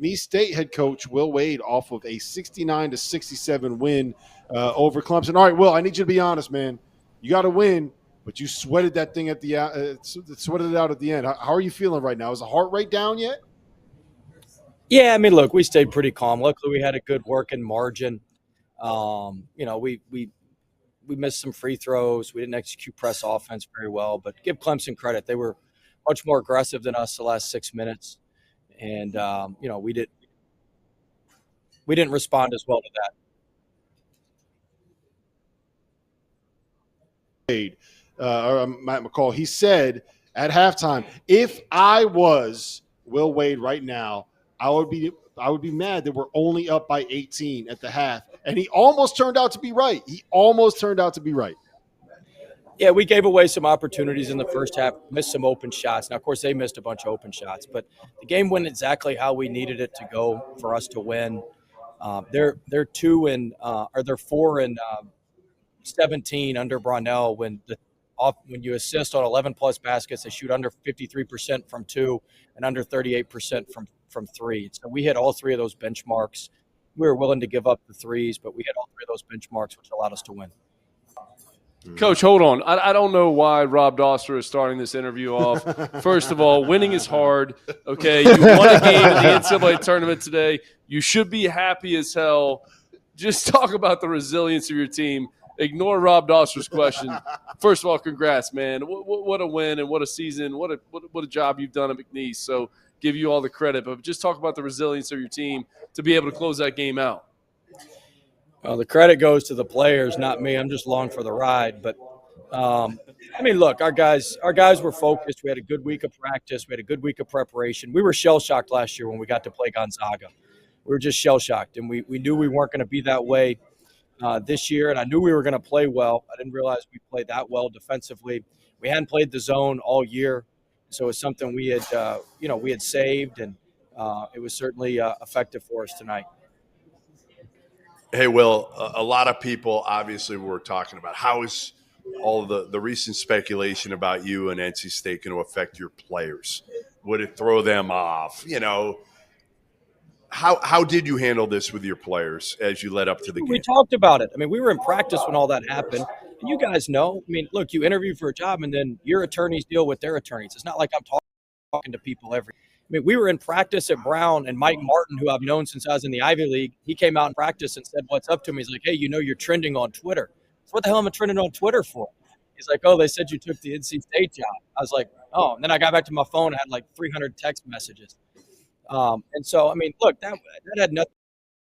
McNeese State head coach Will Wade off of a 69-67 win over Clemson. All right, Will, I need you to be honest, man. You got to win, but you sweated that thing at the sweated it out at the end. How are you feeling right now? Is the heart rate down yet? Yeah, I mean, look, we stayed pretty calm. Luckily, we had a good working margin. We missed some free throws. We didn't execute press offense very well, but give Clemson credit. They were much more aggressive than us the last 6 minutes. And, we didn't respond as well to that. Matt McCall, he said at halftime, if I was Will Wade right now, I would be mad that we're only up by 18 at the half. And he almost turned out to be right. Yeah, we gave away some opportunities in the first half, missed some open shots. Now, of course, they missed a bunch of open shots, but the game went exactly how we needed it to go for us to win. They're 4 and 17 under Brownell when you assist on 11-plus baskets, they shoot under 53% from 2 and under 38% from 3. So we hit all 3 of those benchmarks. We were willing to give up the threes, but we hit all 3 of those benchmarks, which allowed us to win. Coach, hold on. I don't know why Rob Doster is starting this interview off. First of all, winning is hard. Okay, you won a game in the NCAA tournament today. You should be happy as hell. Just talk about the resilience of your team. Ignore Rob Doster's question. First of all, congrats, man. What a win and what a season. What a job you've done at McNeese. So give you all the credit. But just talk about the resilience of your team to be able to close that game out. Well, the credit goes to the players, not me. I'm just along for the ride. But, look, our guys were focused. We had a good week of practice. We had a good week of preparation. We were shell-shocked last year when we got to play Gonzaga. We were just shell-shocked, and we knew we weren't going to be that way this year, and I knew we were going to play well. I didn't realize we played that well defensively. We hadn't played the zone all year, so it's something we had saved, and it was certainly effective for us tonight. Hey, Will, a lot of people obviously were talking about how is all of the recent speculation about you and NC State going to affect your players? Would it throw them off? How did you handle this with your players as you led up to the game? We talked about it. We were in practice when all that happened. And you guys know, look, you interview for a job and then your attorneys deal with their attorneys. It's not like I'm talking to people we were in practice at Brown, and Mike Martin, who I've known since I was in the Ivy League, he came out in practice and said, "What's up?" to me. He's like, "Hey, you're trending on Twitter." So what the hell am I trending on Twitter for? He's like, "Oh, they said you took the NC State job." I was like, "Oh," and then I got back to my phone and had like 300 text messages. And so, look, that had nothing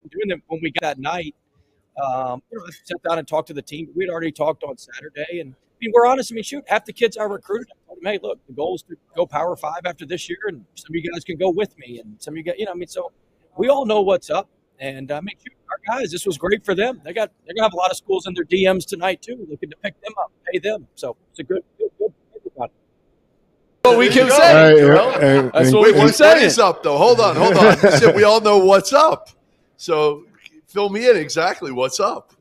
to do with it when we got that night. I sat down and talked to the team. We had already talked on Saturday, and we're honest. Shoot, half the kids I recruited, I told them, "Hey, look, the goal is to go Power 5 after this year, and some of you guys can go with me, and some of you guys, so we all know what's up." And shoot, our guys, this was great for them. They're gonna have a lot of schools in their DMs tonight too, looking to pick them up, pay them. So it's a good. What we keep saying. That's what we keep saying. What is up, though? Hold on. You said we all know what's up. So fill me in exactly what's up.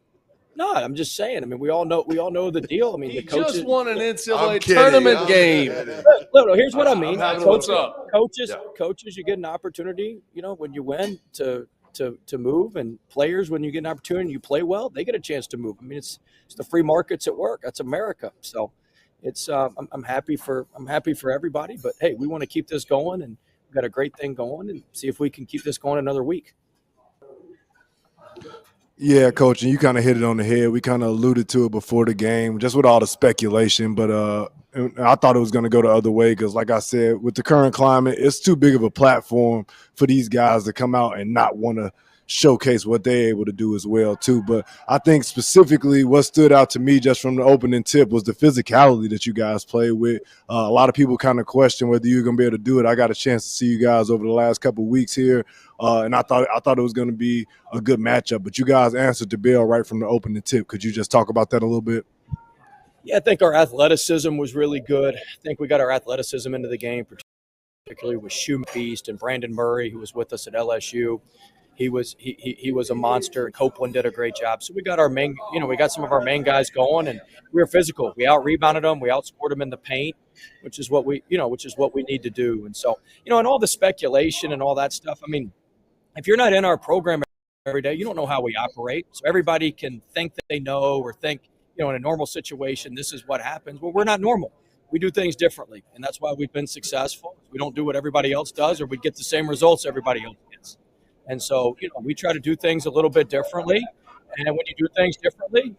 No, I'm just saying. We all know the deal. He the coaches just won an NCAA tournament game. Look, here's what I mean. What's up? Coaches, you get an opportunity. When you win to move, and players, when you get an opportunity, and you play well, they get a chance to move. It's the free markets at work. That's America. So it's I'm happy for everybody. But hey, we want to keep this going, and we've got a great thing going, and see if we can keep this going another week. Yeah, Coach, and you kind of hit it on the head. We kind of alluded to it before the game, just with all the speculation. But I thought it was going to go the other way because, like I said, with the current climate, it's too big of a platform for these guys to come out and not want to showcase what they're able to do as well, too. But I think specifically what stood out to me just from the opening tip was the physicality that you guys play with. A lot of people kind of question whether you're going to be able to do it. I got a chance to see you guys over the last couple of weeks here. And I thought it was going to be a good matchup, but you guys answered the bell right from the opening tip. Could you just talk about that a little bit? Yeah, I think our athleticism was really good. I think we got our athleticism into the game, particularly with Shoe Beast and Brandon Murray, who was with us at LSU. He was a monster. Copeland did a great job. So we got we got some of our main guys going, and we were physical. We out-rebounded them. We outscored them in the paint, which is what we need to do. And so, and all the speculation and all that stuff, if you're not in our program every day, you don't know how we operate. So everybody can think that they know or think, in a normal situation, this is what happens. Well, we're not normal. We do things differently, and that's why we've been successful. We don't do what everybody else does, or we get the same results everybody else gets. And so, we try to do things a little bit differently. And when you do things differently,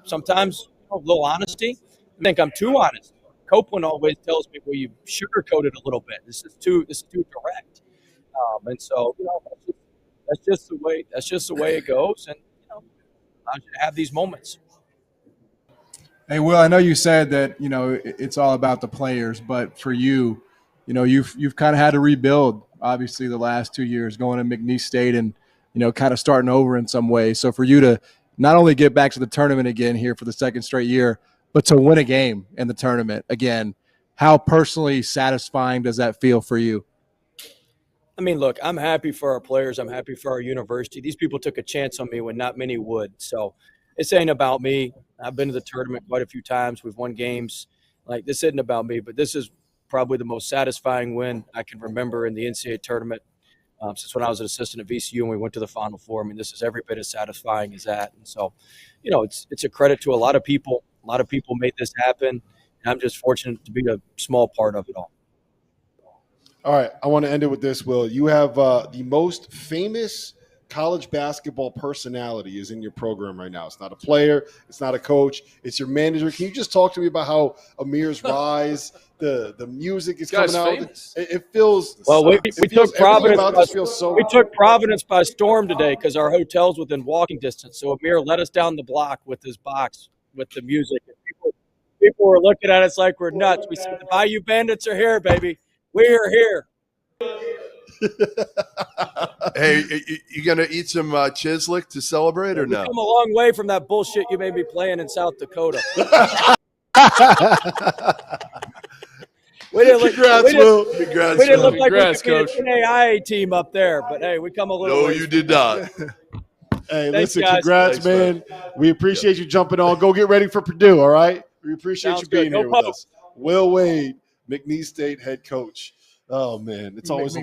sometimes a little honesty. I think I'm too honest. Copeland always tells me, well, you sugarcoat it a little bit. This is too direct. And so, that's just the way it goes. And, I have these moments. Hey, Will, I know you said that, it's all about the players, but for you, you've kind of had to rebuild, obviously, the last 2 years, going to McNeese State and, kind of starting over in some ways. So for you to not only get back to the tournament again here for the second straight year, but to win a game in the tournament again, how personally satisfying does that feel for you? I mean, look, I'm happy for our players. I'm happy for our university. These people took a chance on me when not many would. So this ain't about me. I've been to the tournament quite a few times. We've won games. Like, this isn't about me, but this is probably the most satisfying win I can remember in the NCAA tournament since when I was an assistant at VCU and we went to the Final Four. I mean, this is every bit as satisfying as that. And so, it's a credit to a lot of people. A lot of people made this happen, and I'm just fortunate to be a small part of it all. All right, I want to end it with this, Will. You have the most famous college basketball personality is in your program right now. It's not a player. It's not a coach. It's your manager. Can you just talk to me about how Amir's rise, the music is coming out? It feels – well, we took Providence. We took Providence by storm today because our hotel's within walking distance. So Amir led us down the block with his box with the music. And people were looking at us like we're nuts. We said, the Bayou Bandits are here, baby. We're here. Hey, you gonna eat some Chislic to celebrate or no? We've come a long way from that bullshit you made me playing in South Dakota. Congrats, Will. Congrats, we didn't look like Congrats, we could be an NAIA team up there, but hey, we come a little. No, way. you did not. Hey, Thanks, listen, guys. congrats, Thanks, man. We appreciate you jumping on. Go get ready for Purdue, all right? We appreciate Sounds you being good. here with us. Will Wade, McNeese State head coach. Oh, man, it's always